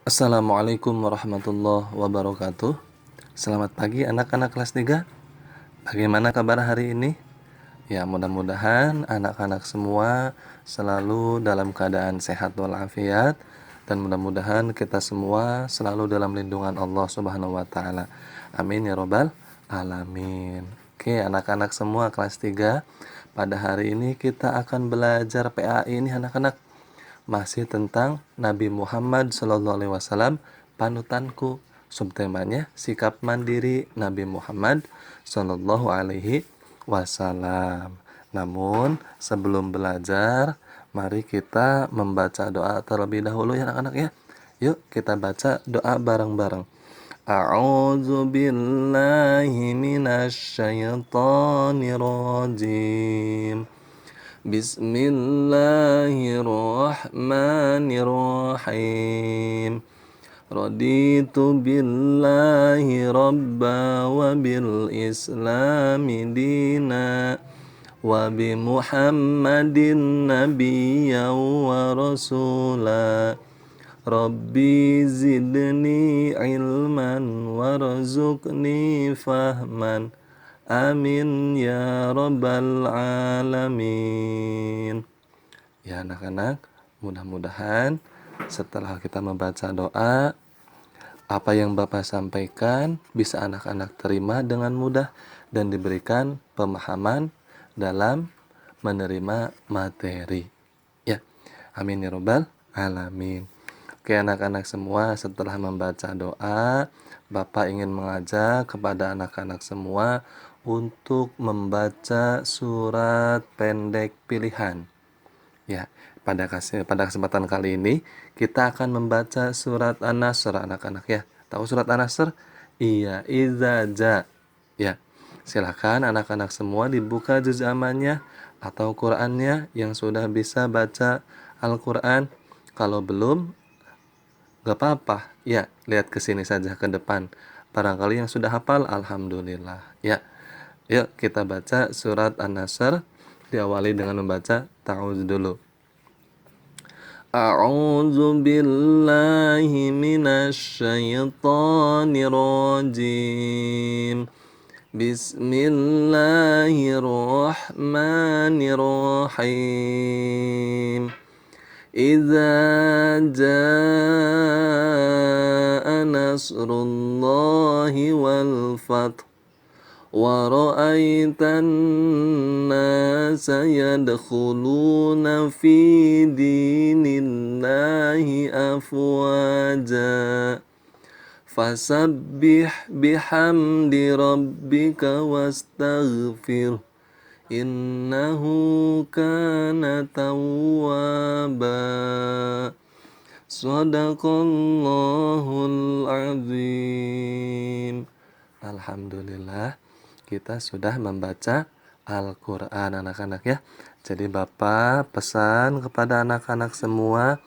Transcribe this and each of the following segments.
Assalamualaikum warahmatullahi wabarakatuh. Selamat pagi anak-anak kelas 3. Bagaimana kabar hari ini? Ya, mudah-mudahan anak-anak semua selalu dalam keadaan sehat walafiat dan mudah-mudahan kita semua selalu dalam lindungan Allah Subhanahu wa taala. Amin ya robbal alamin. Oke, anak-anak semua kelas 3, pada hari ini kita akan belajar PAI ini anak-anak, masih tentang Nabi Muhammad SAW, panutanku. Subtemanya sikap mandiri Nabi Muhammad SAW. Namun sebelum belajar, mari kita membaca doa terlebih dahulu ya anak-anak ya. Yuk kita baca doa bareng-bareng. A'udzu billahi minasy syaithanir rajim. Bismillahirrahmanirrahim. Raditu billahi rabba wa bil islami dina wa bi Muhammadin nabiyya wa rasula. Rabbi zidni ilman warzuqni fahman. Amin ya rabbal alamin. Ya anak-anak, mudah-mudahan setelah kita membaca doa, apa yang Bapak sampaikan bisa anak-anak terima dengan mudah dan diberikan pemahaman dalam menerima materi. Ya, amin ya rabbal alamin. Oke anak-anak semua, setelah membaca doa, Bapak ingin mengajak kepada anak-anak semua untuk membaca surat pendek pilihan. Ya, pada kesempatan kali ini kita akan membaca surat An-Nasr anak-anak ya. Tahu surat An-Nasr? Iya, idza ja. Ya. Silakan anak-anak semua dibuka juz amannya atau Qur'annya yang sudah bisa baca Al-Qur'an. Kalau belum, gak apa-apa. Ya, lihat ke sini saja ke depan. Barangkali yang sudah hafal, alhamdulillah. Ya. Yuk kita baca surat An-Nasr, diawali dengan membaca ta'awudz dulu. A'udzu billahi minasy syaithanir rajim. Bismillahirrahmanirrahim. Idza jaa nasrullahi wal fath wa ra'aitan nasa yadkhuluna fi dinillahi afwaja fasabbih bihamdi rabbika wastaghfir innahu kana tawwaba. Shadaqallahul azim. Alhamdulillah, kita sudah membaca Al-Quran anak-anak ya. Jadi Bapak pesan kepada anak-anak semua,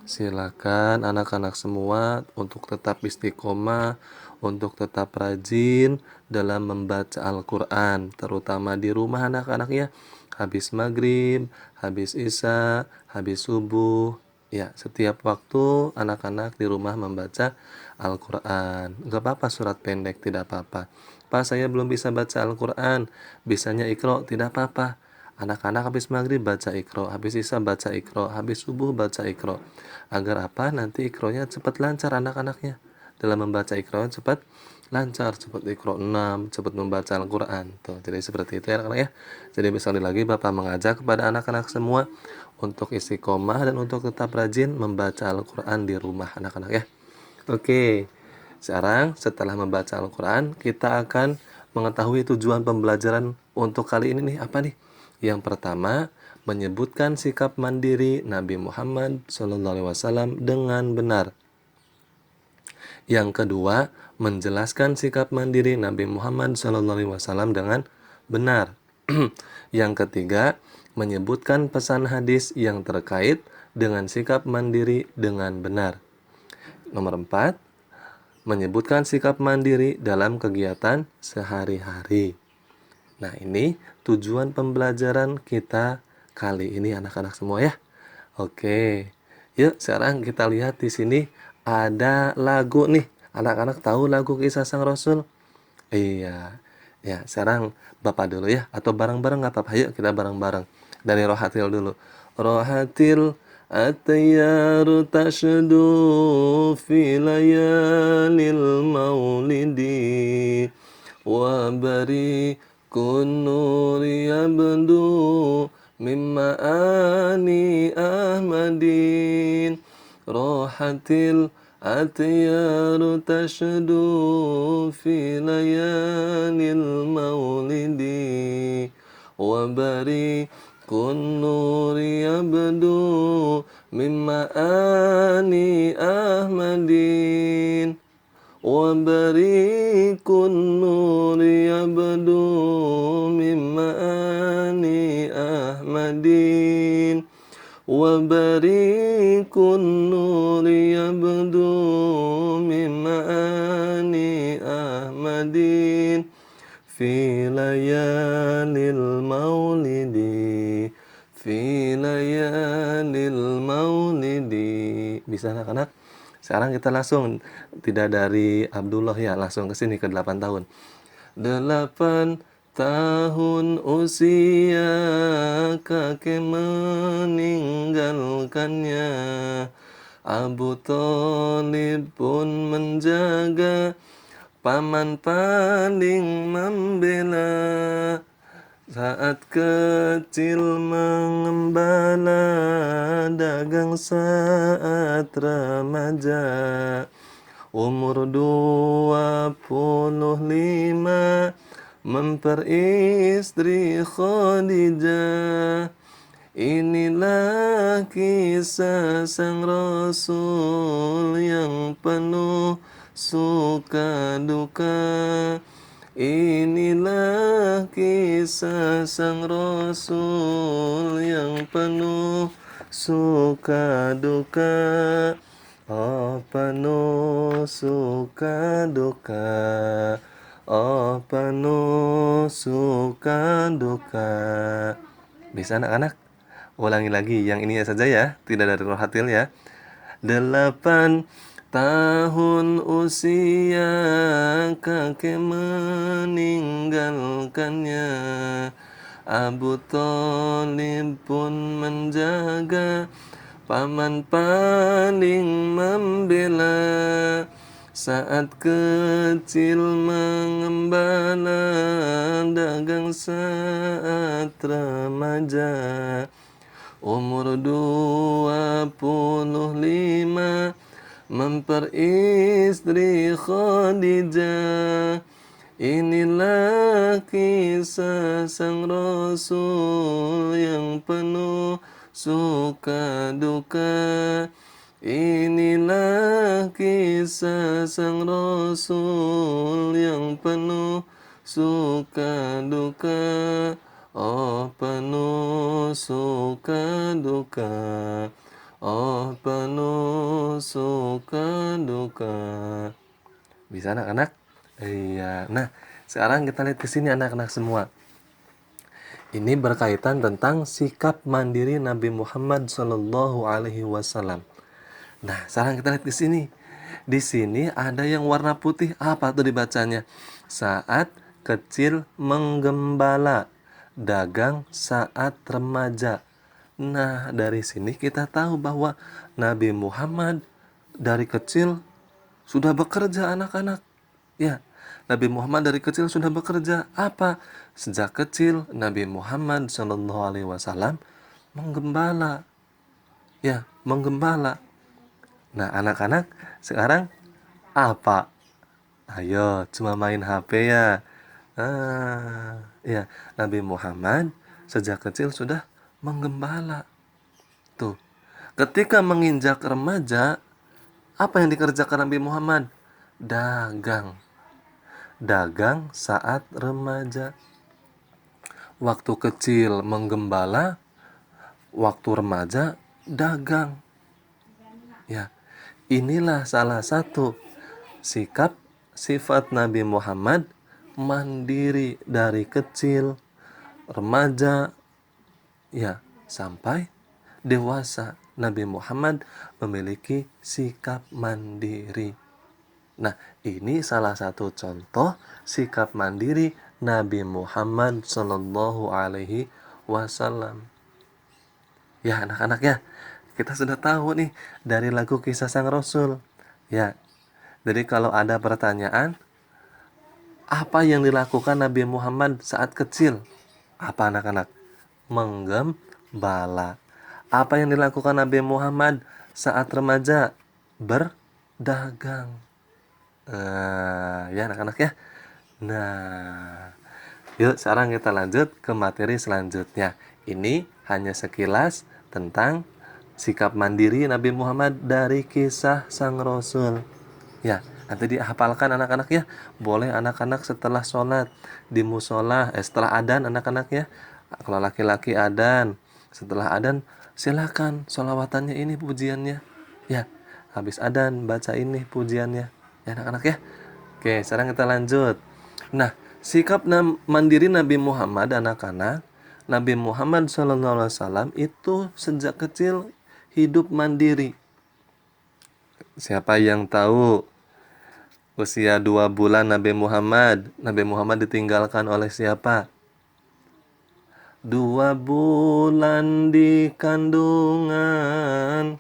silakan anak-anak semua untuk tetap istiqomah, untuk tetap rajin dalam membaca Al-Quran, terutama di rumah anak-anak ya. Habis maghrib, habis isya, habis subuh. Ya, setiap waktu anak-anak di rumah membaca Al-Quran. Gak apa-apa surat pendek, tidak apa-apa. Pak, saya belum bisa baca Al-Quran, bisanya Iqra, tidak apa-apa. Anak-anak habis maghrib baca Iqra, habis isya baca Iqra, habis subuh baca Iqra. Agar apa? Nanti Iqranya cepat lancar anak-anaknya. Dalam membaca Iqra cepat lancar, cepat Iqra 6, cepat membaca Al-Quran. Tuh, jadi seperti itu ya anak-anak ya. Jadi sekali lagi Bapak mengajak kepada anak-anak semua untuk istiqomah dan untuk tetap rajin membaca Al-Quran di rumah anak-anak ya. Oke. Sekarang setelah membaca Al-Quran, kita akan mengetahui tujuan pembelajaran untuk kali ini nih, apa nih? Yang pertama, menyebutkan sikap mandiri Nabi Muhammad SAW dengan benar. Yang kedua, menjelaskan sikap mandiri Nabi Muhammad SAW dengan benar. Yang ketiga, menyebutkan pesan hadis yang terkait dengan sikap mandiri dengan benar. Nomor 4, menyebutkan sikap mandiri dalam kegiatan sehari-hari. Nah, ini tujuan pembelajaran kita kali ini anak-anak semua ya. Oke. Yuk, sekarang kita lihat di sini ada lagu nih. Anak-anak tahu lagu Kisah Sang Rasul? Iya. Ya, sekarang Bapak dulu ya, atau bareng-bareng nggak apa-apa. Ayo kita bareng-bareng. Dari Rohatil dulu. Rohatil at-tayyaru tashdu fi layalil maulidi wa barikun nuri yabdu mimma ani ahmadin rohatil atyaru tashdu fi layalil maulidi wa barikun nuri yabdu mimma ani ahmadin wa barikun nuri yabdu mimma ani ahmadin wa barikun nuri yabdu mimma ani ahmadin fi layalil maulidi fi layalil maulidi. Bisa anak-anak? Sekarang kita langsung, tidak dari Abdullah ya, langsung ke sini ke 8 tahun. 8 tahun usia kakek meninggalkannya. Abu Thalib pun menjaga, paman paling membela. Saat kecil mengembala, dagang saat remaja. Umur 25 memperistri Khadijah. Inilah kisah sang Rasul yang penuh suka duka. Inilah kisah sang Rasul yang penuh suka duka. Oh penuh suka duka. Oh penuh suka duka. Bisa anak-anak? Ulangi lagi yang ini saja ya, tidak dari Rohatil ya. 8 tahun usia kakek meninggalkannya. Abu Thalib pun menjaga, paman paling membela. Saat kecil mengembala, dagang saat remaja. Umur 25 memperistri Khadijah. Inilah kisah sang Rasul yang penuh suka duka. Inilah kisah sang Rasul yang penuh suka duka. Oh penuh suka duka. Oh penuh suka duka. Bisa anak-anak? Iya. Nah, sekarang kita lihat ke sini anak-anak semua. Ini berkaitan tentang sikap mandiri Nabi Muhammad Shallallahu Alaihi Wasallam. Nah, sekarang kita lihat ke sini. Di sini ada yang warna putih. Apa tuh dibacanya? Saat kecil menggembala, dagang saat remaja. Nah, dari sini kita tahu bahwa Nabi Muhammad dari kecil sudah bekerja anak-anak. Ya, Nabi Muhammad dari kecil sudah bekerja. Apa? Sejak kecil Nabi Muhammad Shallallahu Alaihi Wasallam menggembala. Ya, menggembala. Nah, anak-anak sekarang apa? Ayo, cuma main HP ya. Ya, Nabi Muhammad sejak kecil sudah menggembala. Tuh, ketika menginjak remaja, apa yang dikerjakan Nabi Muhammad? Dagang. Dagang saat remaja. Waktu kecil menggembala, waktu remaja dagang. Ya, inilah salah satu sikap sifat Nabi Muhammad, mandiri dari kecil, remaja, ya, sampai dewasa. Nabi Muhammad memiliki sikap mandiri. Nah, ini salah satu contoh sikap mandiri Nabi Muhammad Shallallahu Alaihi Wasallam. Ya, anak-anak ya, kita sudah tahu nih dari lagu Kisah Sang Rasul. Ya, jadi kalau ada pertanyaan, apa yang dilakukan Nabi Muhammad saat kecil? Apa anak-anak? Menggembala. Apa yang dilakukan Nabi Muhammad saat remaja? Berdagang. Ya anak-anak ya. Nah, yuk sekarang kita lanjut ke materi selanjutnya. Ini hanya sekilas tentang sikap mandiri Nabi Muhammad dari kisah Sang Rasul. Ya, nanti dihafalkan anak-anak ya. Boleh anak-anak setelah sholat di musola, setelah adzan anak-anak ya. Kalau laki-laki adzan, setelah adzan silakan sholawatannya ini pujiannya. Ya, habis adzan baca ini pujiannya. Ya anak-anak ya. Oke, sekarang kita lanjut. Nah, sikap mandiri Nabi Muhammad anak-anak, Nabi Muhammad SAW itu sejak kecil hidup mandiri. Siapa yang tahu usia 2 bulan Nabi Muhammad ditinggalkan oleh siapa? 2 bulan di kandungan,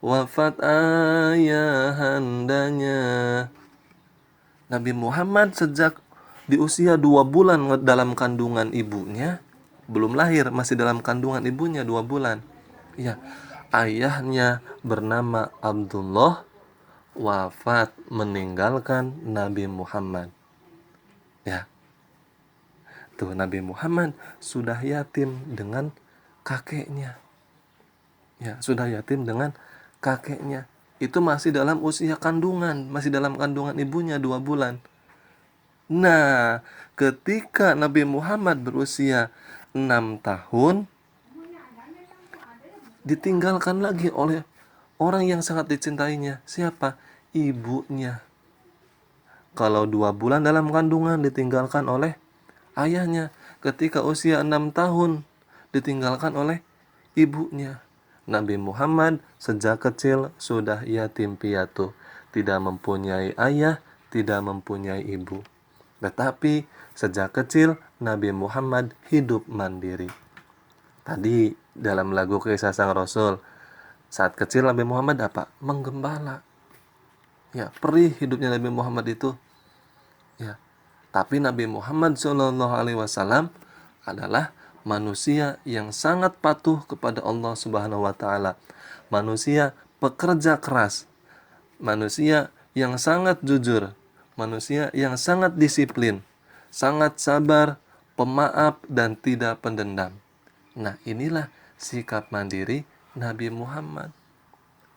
wafat ayahandanya. Nabi Muhammad sejak di usia 2 bulan dalam kandungan ibunya, belum lahir, masih dalam kandungan ibunya 2 bulan. Ya, ayahnya bernama Abdullah, wafat meninggalkan Nabi Muhammad. Ya, tuh Nabi Muhammad sudah yatim dengan kakeknya. Ya, sudah yatim dengan kakeknya. Itu masih dalam usia kandungan, masih dalam kandungan ibunya 2 bulan. Nah, ketika Nabi Muhammad berusia 6 tahun, ditinggalkan lagi oleh orang yang sangat dicintainya. Siapa? Ibunya. Kalau 2 bulan dalam kandungan ditinggalkan oleh ayahnya. Ketika usia 6 tahun ditinggalkan oleh ibunya. Nabi Muhammad sejak kecil sudah yatim piatu, tidak mempunyai ayah, tidak mempunyai ibu. Tetapi sejak kecil Nabi Muhammad hidup mandiri. Tadi dalam lagu Kisah Sang Rasul, saat kecil Nabi Muhammad apa? Menggembala. Ya, perih hidupnya Nabi Muhammad itu. Ya. Tapi Nabi Muhammad SAW adalah manusia yang sangat patuh kepada Allah Subhanahu wa taala. Manusia pekerja keras. Manusia yang sangat jujur. Manusia yang sangat disiplin, sangat sabar, pemaaf dan tidak pendendam. Nah, inilah sikap mandiri Nabi Muhammad.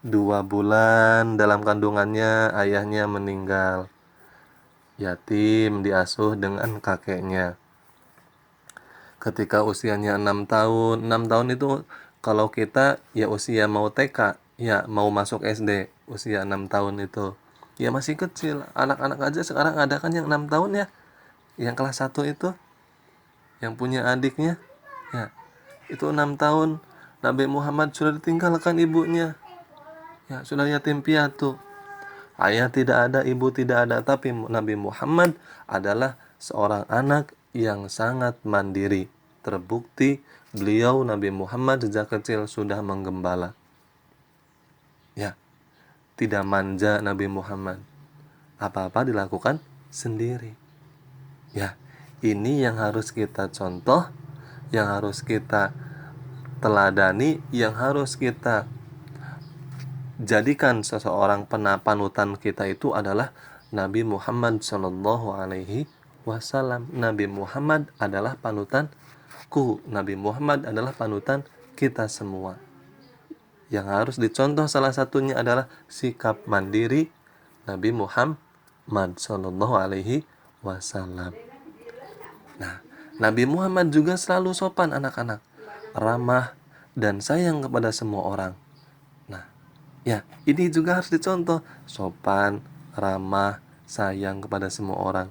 2 bulan dalam kandungannya ayahnya meninggal. Yatim diasuh dengan kakeknya. Ketika usianya 6 tahun. 6 tahun itu kalau kita ya usia mau TK, ya mau masuk SD, usia 6 tahun itu. Ya masih kecil. Anak-anak aja sekarang ada kan yang 6 tahun ya. Yang kelas 1 itu, yang punya adiknya. Ya, itu 6 tahun. Nabi Muhammad sudah ditinggalkan ibunya. Ya, sudah yatim piatu. Ayah tidak ada, ibu tidak ada, tapi Nabi Muhammad adalah seorang anak yang sangat mandiri. Terbukti beliau Nabi Muhammad sejak kecil sudah menggembala. Ya, tidak manja Nabi Muhammad. Apa-apa dilakukan sendiri. Ya, ini yang harus kita contoh, yang harus kita teladani, yang harus kita jadikan seseorang panutan kita itu adalah Nabi Muhammad Shallallahu Alaihi Wasallam. Nabi Muhammad adalah panutanku. Nabi Muhammad adalah panutan kita semua. Yang harus dicontoh salah satunya adalah sikap mandiri Nabi Muhammad Shallallahu Alaihi Wasallam. Nah, Nabi Muhammad juga selalu sopan anak-anak, ramah dan sayang kepada semua orang. Ya, ini juga harus dicontoh. Sopan, ramah, sayang kepada semua orang.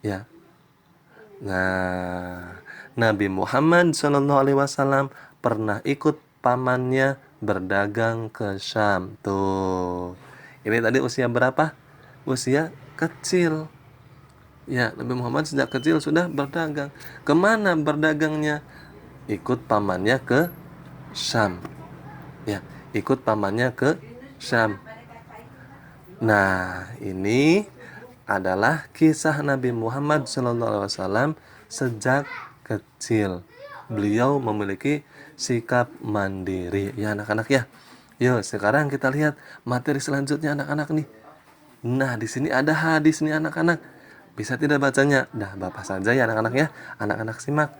Ya. Nah, Nabi Muhammad SAW pernah ikut pamannya berdagang ke Syam. Tuh. Ini tadi usia berapa? Usia kecil. Ya, Nabi Muhammad sejak kecil sudah berdagang. Kemana berdagangnya? Ikut pamannya ke Syam. Ya, ikut pamannya ke Syam. Nah, ini adalah kisah Nabi Muhammad SAW sejak kecil. Beliau memiliki sikap mandiri. Ya anak-anak ya. Yuk, sekarang kita lihat materi selanjutnya anak-anak nih. Nah, di sini ada hadis nih anak-anak. Bisa tidak bacanya? Dah, Bapak saja ya anak-anak ya. Anak-anak simak.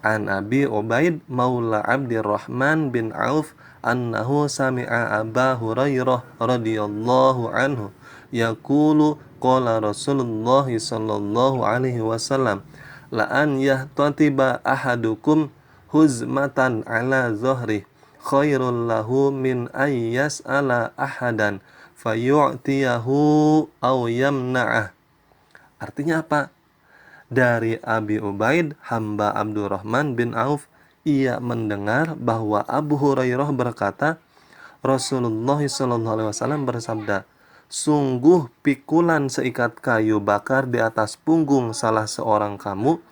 An Abi Ubaid Maula Abdurrahman bin Auf annahu sami'a Aba Hurairah radhiyallahu anhu yaqulu qala Rasulullah sallallahu alaihi wasallam la an yahtatiba ahadukum huzmatan ala zuhri khairul lahu min ayyas ala ahadan fayu'tiyahu aw yamna'ah. Artinya apa? Dari Abi Ubaid, hamba Abdurrahman bin Auf, ia mendengar bahwa Abu Hurairah berkata, Rasulullah SAW bersabda, sungguh pikulan seikat kayu bakar di atas punggung salah seorang kamu,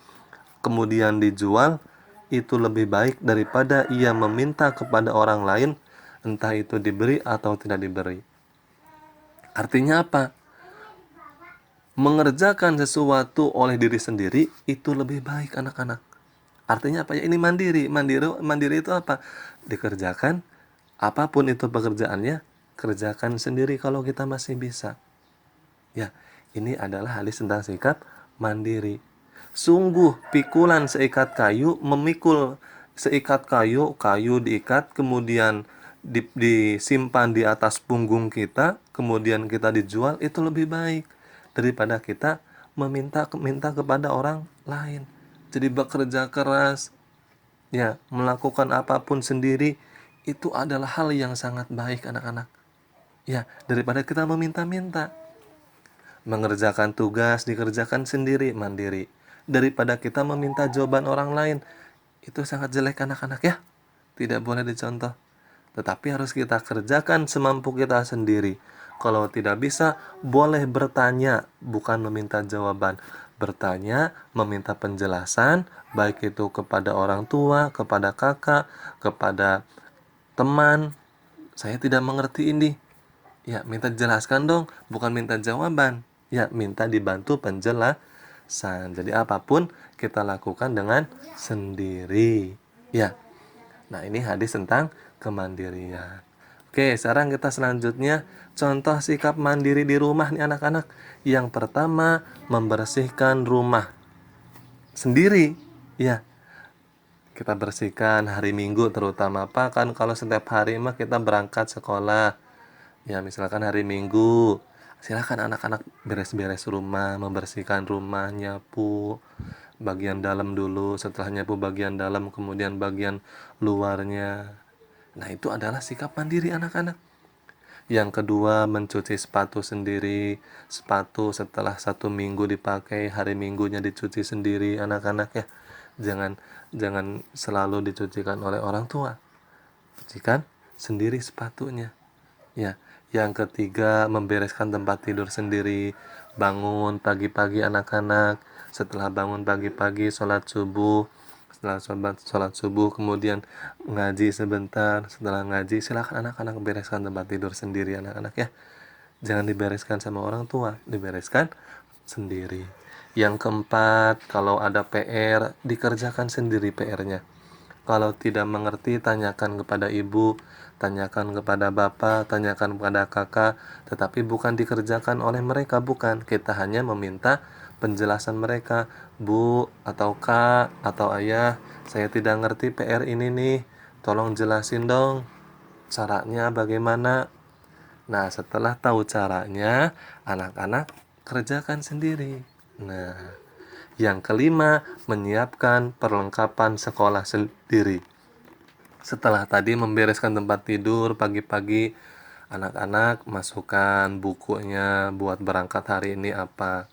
kemudian dijual, itu lebih baik daripada ia meminta kepada orang lain, entah itu diberi atau tidak diberi. Artinya apa? Mengerjakan sesuatu oleh diri sendiri itu lebih baik anak-anak. Artinya apa ya? Ini mandiri. Mandiri itu apa? Dikerjakan apapun itu pekerjaannya, kerjakan sendiri kalau kita masih bisa. Ya, ini adalah hadis tentang sikap mandiri. Sungguh pikulan seikat kayu, memikul seikat kayu diikat, kemudian disimpan di atas punggung kita, kemudian kita dijual, itu lebih baik daripada kita minta kepada orang lain. Jadi bekerja keras, ya, melakukan apapun sendiri itu adalah hal yang sangat baik anak-anak. Ya, daripada kita meminta-minta. Mengerjakan tugas dikerjakan sendiri, mandiri. Daripada kita meminta jawaban orang lain, itu sangat jelek anak-anak ya. Tidak boleh dicontoh. Tetapi harus kita kerjakan semampu kita sendiri. Kalau tidak bisa, boleh bertanya, bukan meminta jawaban. Bertanya, meminta penjelasan, baik itu kepada orang tua, kepada kakak, kepada teman. Saya tidak mengerti ini. Ya, minta jelaskan dong, bukan minta jawaban. Ya, minta dibantu penjelasan. Jadi apapun kita lakukan dengan sendiri. Ya. Nah, ini hadis tentang kemandirian. Oke, sekarang kita selanjutnya contoh sikap mandiri di rumah nih anak-anak. Yang pertama, membersihkan rumah sendiri. Ya, kita bersihkan hari Minggu terutama apa kan kalau setiap hari mah kita berangkat sekolah. Ya, misalkan hari Minggu, silakan anak-anak beres-beres rumah, membersihkan rumah, nyapu bagian dalam dulu, setelah nyapu bagian dalam, kemudian bagian luarnya. Nah, itu adalah sikap mandiri anak-anak. Yang kedua, mencuci sepatu sendiri. Sepatu setelah 1 minggu dipakai, hari Minggunya dicuci sendiri anak-anak ya. Jangan selalu dicucikan oleh orang tua. Cucikan sendiri sepatunya. Ya, yang ketiga, membereskan tempat tidur sendiri. Bangun pagi-pagi anak-anak. Setelah bangun pagi-pagi, sholat subuh. Setelah sholat subuh, kemudian ngaji sebentar. Setelah ngaji, silakan anak-anak bereskan tempat tidur sendiri anak-anak ya. Jangan dibereskan sama orang tua, dibereskan sendiri. Yang keempat, kalau ada PR, dikerjakan sendiri PR-nya. Kalau tidak mengerti, tanyakan kepada ibu, tanyakan kepada bapak, tanyakan kepada kakak, tetapi bukan dikerjakan oleh mereka, bukan. Kita hanya meminta penjelasan mereka, Bu atau Kak atau Ayah, saya tidak ngerti PR ini nih, tolong jelasin dong caranya bagaimana. Nah, setelah tahu caranya, anak-anak kerjakan sendiri. Nah, yang kelima, menyiapkan perlengkapan sekolah sendiri. Setelah tadi membereskan tempat tidur pagi-pagi, anak-anak masukkan bukunya buat berangkat hari ini apa.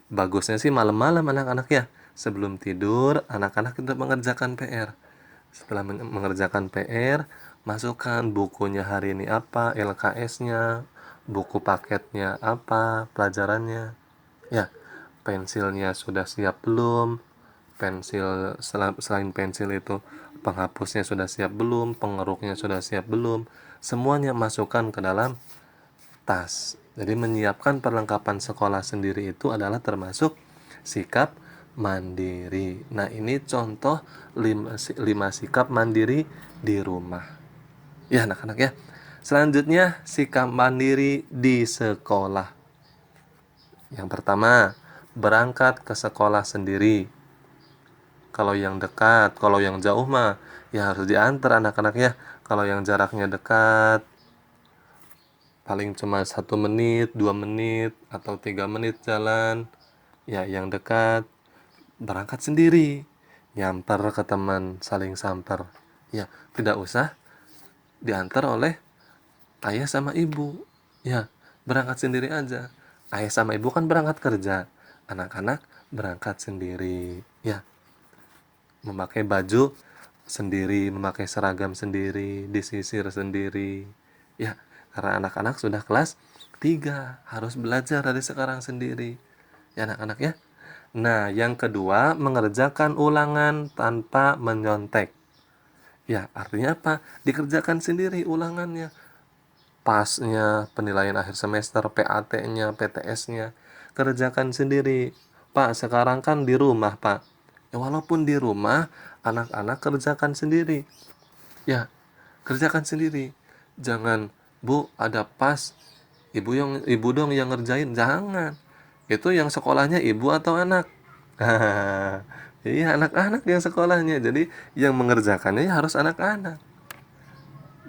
Bagusnya sih malam-malam anak-anak ya. Sebelum tidur, anak-anak itu mengerjakan PR. Setelah mengerjakan PR, masukkan bukunya hari ini apa, LKS-nya, buku paketnya apa, pelajarannya. Ya, pensilnya sudah siap belum? Selain pensil itu, penghapusnya sudah siap belum? Pengeruknya sudah siap belum? Semuanya masukkan ke dalam tas. Jadi menyiapkan perlengkapan sekolah sendiri itu adalah termasuk sikap mandiri. Nah, ini contoh 5 sikap mandiri di rumah. Ya, anak-anak ya. Selanjutnya, sikap mandiri di sekolah. Yang pertama, berangkat ke sekolah sendiri. Kalau yang dekat, kalau yang jauh mah ya harus diantar anak-anak ya. Kalau yang jaraknya dekat, paling cuma 1 menit, 2 menit, atau 3 menit jalan. Ya, yang dekat berangkat sendiri. Nyamper ke teman, saling samper. Ya, tidak usah diantar oleh ayah sama ibu. Ya, berangkat sendiri aja. Ayah sama ibu kan berangkat kerja. Anak-anak berangkat sendiri. Ya, memakai baju sendiri, memakai seragam sendiri, disisir sendiri. Ya, karena anak-anak sudah kelas 3, harus belajar dari sekarang sendiri. Ya, anak-anak ya. Nah, yang kedua, mengerjakan ulangan tanpa menyontek. Ya, artinya apa? Dikerjakan sendiri ulangannya. Pasnya, penilaian akhir semester, PAT-nya, PTS-nya, kerjakan sendiri. Pak, sekarang kan di rumah, Pak. Ya, walaupun di rumah, anak-anak kerjakan sendiri. Ya, kerjakan sendiri. Jangan, Bu, ada pas, ibu dong yang ngerjain. Jangan. Itu yang sekolahnya ibu atau anak? Iya, anak-anak yang sekolahnya. Jadi, yang mengerjakannya harus anak-anak.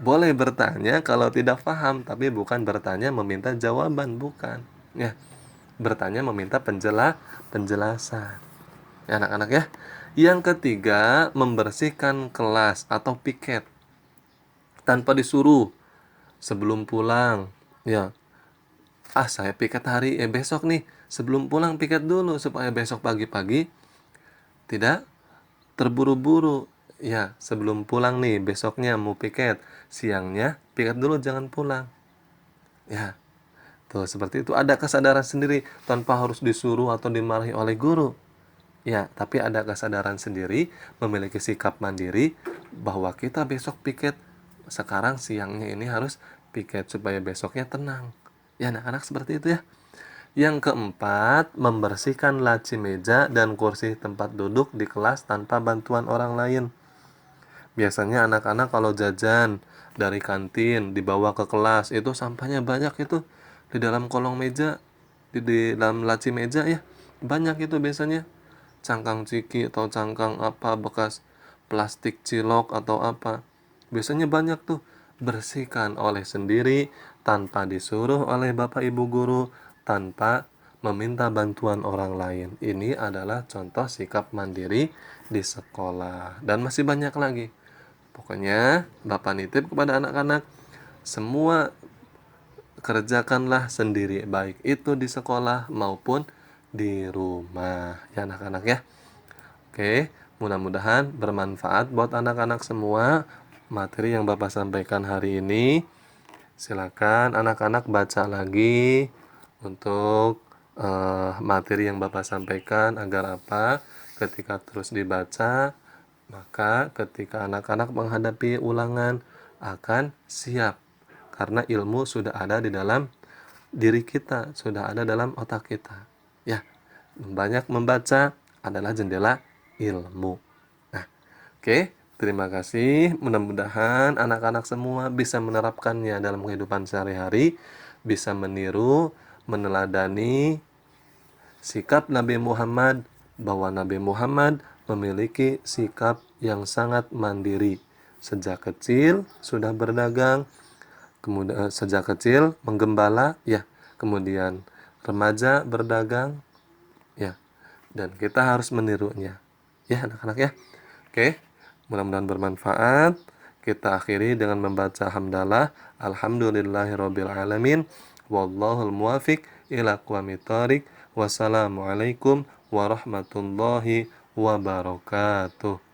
Boleh bertanya kalau tidak paham, tapi bukan bertanya meminta jawaban, bukan. Ya, bertanya meminta penjelasan. Ya, anak-anak ya. Yang ketiga, membersihkan kelas atau piket tanpa disuruh sebelum pulang. Ya, saya piket besok nih. Sebelum pulang piket dulu supaya besok pagi-pagi tidak terburu-buru. Ya, sebelum pulang nih, besoknya mau piket, siangnya piket dulu jangan pulang. Ya, tuh seperti itu. Ada kesadaran sendiri tanpa harus disuruh atau dimarahi oleh guru. Ya, tapi ada kesadaran sendiri, memiliki sikap mandiri bahwa kita besok piket, sekarang siangnya ini harus piket supaya besoknya tenang. Ya, anak-anak seperti itu ya. Yang keempat, membersihkan laci meja dan kursi tempat duduk di kelas tanpa bantuan orang lain. Biasanya anak-anak kalau jajan dari kantin dibawa ke kelas, itu sampahnya banyak itu di dalam kolong meja, di dalam laci meja ya. Banyak itu biasanya. Cangkang ciki atau cangkang apa bekas plastik cilok atau apa. Biasanya banyak tuh. Bersihkan oleh sendiri tanpa disuruh oleh Bapak Ibu guru, tanpa meminta bantuan orang lain. Ini adalah contoh sikap mandiri di sekolah. Dan masih banyak lagi. Pokoknya Bapak nitip kepada anak-anak, semua kerjakanlah sendiri, baik itu di sekolah maupun di rumah. Ya anak-anak ya. Oke, mudah-mudahan bermanfaat buat anak-anak semua materi yang Bapak sampaikan hari ini. Silakan anak-anak baca lagi untuk materi yang Bapak sampaikan agar apa? Ketika terus dibaca, maka ketika anak-anak menghadapi ulangan akan siap. Karena ilmu sudah ada di dalam diri kita, sudah ada dalam otak kita. Ya, banyak membaca adalah jendela ilmu. Nah, oke, terima kasih. Mudah-mudahan anak-anak semua bisa menerapkannya dalam kehidupan sehari-hari, bisa meniru, meneladani sikap Nabi Muhammad, bahwa Nabi Muhammad memiliki sikap yang sangat mandiri. Sejak kecil sudah berdagang, kemudian sejak kecil menggembala, ya, kemudian remaja berdagang, ya, dan kita harus menirunya, ya anak-anak ya. Oke, mudah-mudahan bermanfaat. Kita akhiri dengan membaca hamdalah, alhamdulillahirabbil alamin, wallahul muwafiq ila aqwamit thoriq. Wassalamualaikum warahmatullahi wabarakatuh.